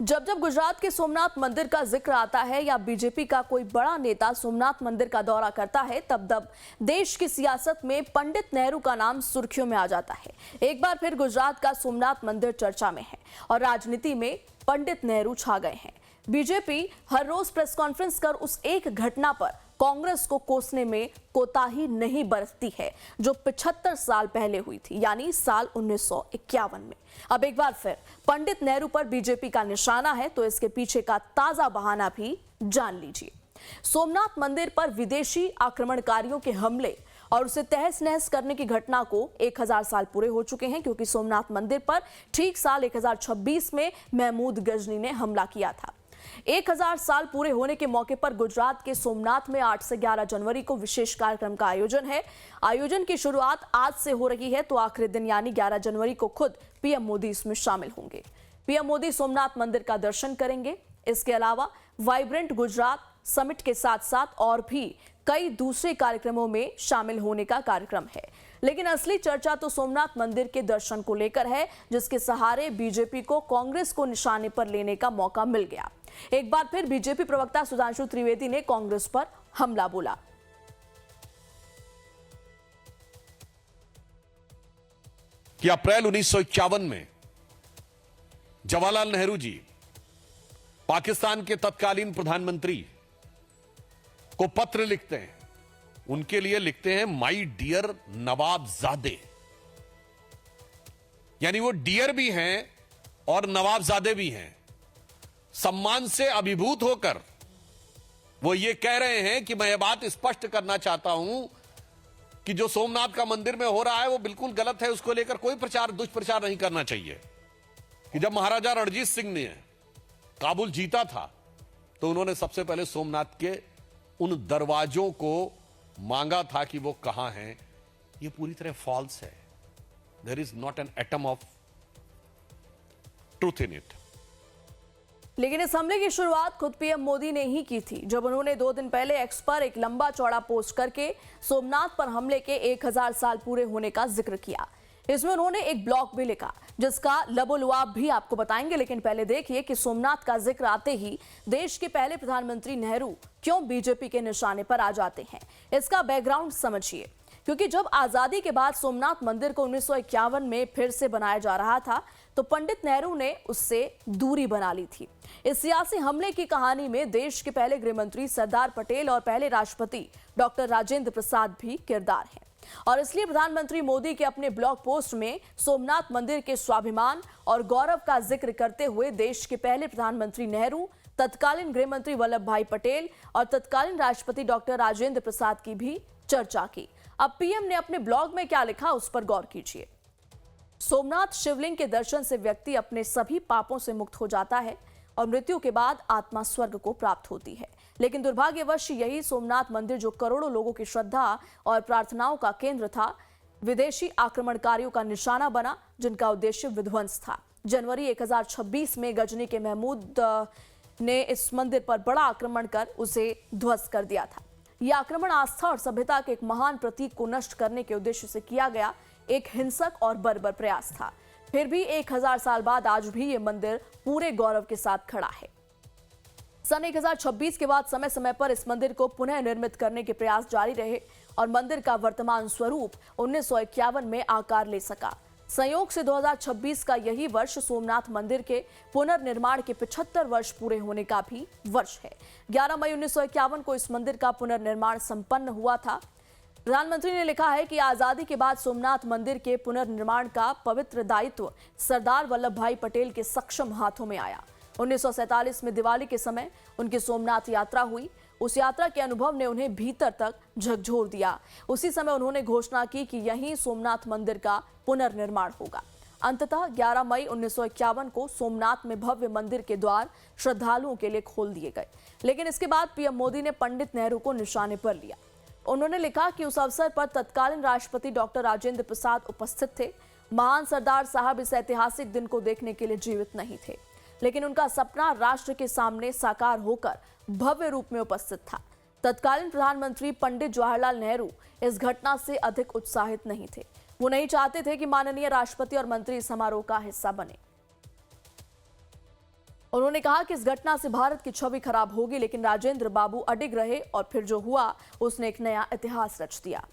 जब जब गुजरात के सोमनाथ मंदिर का जिक्र आता है या बीजेपी का कोई बड़ा नेता सोमनाथ मंदिर का दौरा करता है, तब तब देश की सियासत में पंडित नेहरू का नाम सुर्खियों में आ जाता है। एक बार फिर गुजरात का सोमनाथ मंदिर चर्चा में है और राजनीति में पंडित नेहरू छा गए हैं। बीजेपी हर रोज प्रेस कॉन्फ्रेंस कर उस एक घटना पर कांग्रेस को कोसने में कोताही नहीं बरतती है जो 75 साल पहले हुई थी, यानी साल 1951 में। अब एक बार फिर पंडित नेहरू पर बीजेपी का निशाना है, तो इसके पीछे का ताजा बहाना भी जान लीजिए। सोमनाथ मंदिर पर विदेशी आक्रमणकारियों के हमले और उसे तहस नहस करने की घटना को 1000 साल पूरे हो चुके हैं, क्योंकि सोमनाथ मंदिर पर ठीक साल 1026 में महमूद गजनी ने हमला किया था। 1000 साल पूरे होने के मौके पर गुजरात के सोमनाथ में 8 से 11 जनवरी को विशेष कार्यक्रम का आयोजन है। आयोजन की शुरुआत आज से हो रही है, तो आखिरी दिन यानी 11 जनवरी को खुद पीएम मोदी इसमें शामिल होंगे। पीएम मोदी सोमनाथ मंदिर का दर्शन करेंगे। इसके अलावा वाइब्रेंट गुजरात समिट के साथ साथ और भी कई दूसरे कार्यक्रमों में शामिल होने का कार्यक्रम है। लेकिन असली चर्चा तो सोमनाथ मंदिर के दर्शन को लेकर है, जिसके सहारे बीजेपी को कांग्रेस को निशाने पर लेने का मौका मिल गया। एक बार फिर बीजेपी प्रवक्ता सुधांशु त्रिवेदी ने कांग्रेस पर हमला बोला। कि अप्रैल 1951 में जवाहरलाल नेहरू जी पाकिस्तान के तत्कालीन प्रधानमंत्री को पत्र लिखते हैं। उनके लिए लिखते हैं माई डियर नवाबजादे, यानी वो डियर भी हैं और नवाबजादे भी हैं। सम्मान से अभिभूत होकर वो ये कह रहे हैं कि मैं ये बात स्पष्ट करना चाहता हूं कि जो सोमनाथ का मंदिर में हो रहा है वो बिल्कुल गलत है, उसको लेकर कोई दुष्प्रचार नहीं करना चाहिए। कि जब महाराजा रणजीत सिंह ने काबुल जीता था तो उन्होंने सबसे पहले सोमनाथ के उन दरवाजों को मांगा था कि वो कहां हैं। ये पूरी तरह फॉल्स है। There is not an atom of truth in it. लेकिन इस हमले की शुरुआत खुद पीएम मोदी ने ही की थी, जब उन्होंने 2 दिन पहले एक्स पर एक लंबा चौड़ा पोस्ट करके सोमनाथ पर हमले के 1000 साल पूरे होने का जिक्र किया। इसमें उन्होंने एक ब्लॉग भी लिखा, जिसका लबोलुआब भी आपको बताएंगे। लेकिन पहले देखिए कि सोमनाथ का जिक्र आते ही देश के पहले प्रधानमंत्री नेहरू क्यों बीजेपी के निशाने पर आ जाते हैं। इसका बैकग्राउंड समझिए। क्योंकि जब आजादी के बाद सोमनाथ मंदिर को 1951 में फिर से बनाया जा रहा था, तो पंडित नेहरू ने उससे दूरी बना ली थी। इस सियासी हमले की कहानी में देश के पहले गृहमंत्री सरदार पटेल और पहले राष्ट्रपति डॉक्टर राजेंद्र प्रसाद भी किरदार हैं। और इसलिए प्रधानमंत्री मोदी के अपने ब्लॉग पोस्ट में सोमनाथ मंदिर के स्वाभिमान और गौरव का जिक्र करते हुए देश के पहले प्रधानमंत्री नेहरू, तत्कालीन गृहमंत्री वल्लभ भाई पटेल और तत्कालीन राष्ट्रपति डॉक्टर राजेंद्र प्रसाद की भी चर्चा की। अब पीएम ने अपने ब्लॉग में क्या लिखा, उस पर गौर कीजिए। सोमनाथ शिवलिंग के दर्शन से व्यक्ति अपने सभी पापों से मुक्त हो जाता है और मृत्यु के बाद आत्मा स्वर्ग को प्राप्त होती है। लेकिन दुर्भाग्यवश यही सोमनाथ मंदिर, जो करोड़ों लोगों की श्रद्धा और प्रार्थनाओं का केंद्र था, विदेशी आक्रमणकारियों का निशाना बना, जिनका उद्देश्य विध्वंस था। जनवरी 1026 में गजनी के महमूद ने इस मंदिर पर बड़ा आक्रमण कर उसे ध्वस्त कर दिया था। यह आक्रमण आस्था और सभ्यता के एक महान प्रतीक को नष्ट करने के उद्देश्य से किया गया एक हिंसक और बर्बर प्रयास था। फिर भी 1000 साल बाद आज भी ये मंदिर पूरे गौरव के साथ खड़ा है। सन 1026 के बाद समय समय पर इस मंदिर को पुनः निर्मित करने के प्रयास जारी रहे और मंदिर का वर्तमान स्वरूप 1951 में आकार ले सका। संयोग से 2026 का यही वर्ष सोमनाथ मंदिर के पुनर्निर्माण के 75 वर्ष पूरे होने का भी वर्ष है। 11 मई 1951 को इस मंदिर का पुनर्निर्माण संपन्न हुआ था। प्रधानमंत्री ने लिखा है कि आजादी के बाद सोमनाथ मंदिर के पुनर्निर्माण का पवित्र दायित्व सरदार वल्लभ भाई पटेल के सक्षम हाथों में आया। 1947 में दिवाली के समय उनकी सोमनाथ यात्रा हुई। उस यात्रा के अनुभव ने उन्हें भीतर तक झकझोर दिया। उसी समय उन्होंने घोषणा की कि यहीं सोमनाथ मंदिर का पुनर्निर्माण होगा। अंततः 11 मई 1951 को सोमनाथ में भव्य मंदिर के द्वार श्रद्धालुओं के लिए खोल दिए गए। लेकिन इसके बाद पीएम मोदी ने पंडित नेहरू को निशाने पर लिया। उन्होंने लिखा कि उस अवसर पर तत्कालीन राष्ट्रपति डॉक्टर राजेंद्र प्रसाद उपस्थित थे। महान सरदार साहब इस ऐतिहासिक दिन को देखने के लिए जीवित नहीं थे, लेकिन उनका सपना राष्ट्र के सामने साकार होकर भव्य रूप में उपस्थित था। तत्कालीन प्रधानमंत्री पंडित जवाहरलाल नेहरू इस घटना से अधिक उत्साहित नहीं थे। वो नहीं चाहते थे कि माननीय राष्ट्रपति और मंत्री समारोह का हिस्सा बने। उन्होंने कहा कि इस घटना से भारत की छवि खराब होगी, लेकिन राजेंद्र बाबू अडिग रहे और फिर जो हुआ उसने एक नया इतिहास रच दिया।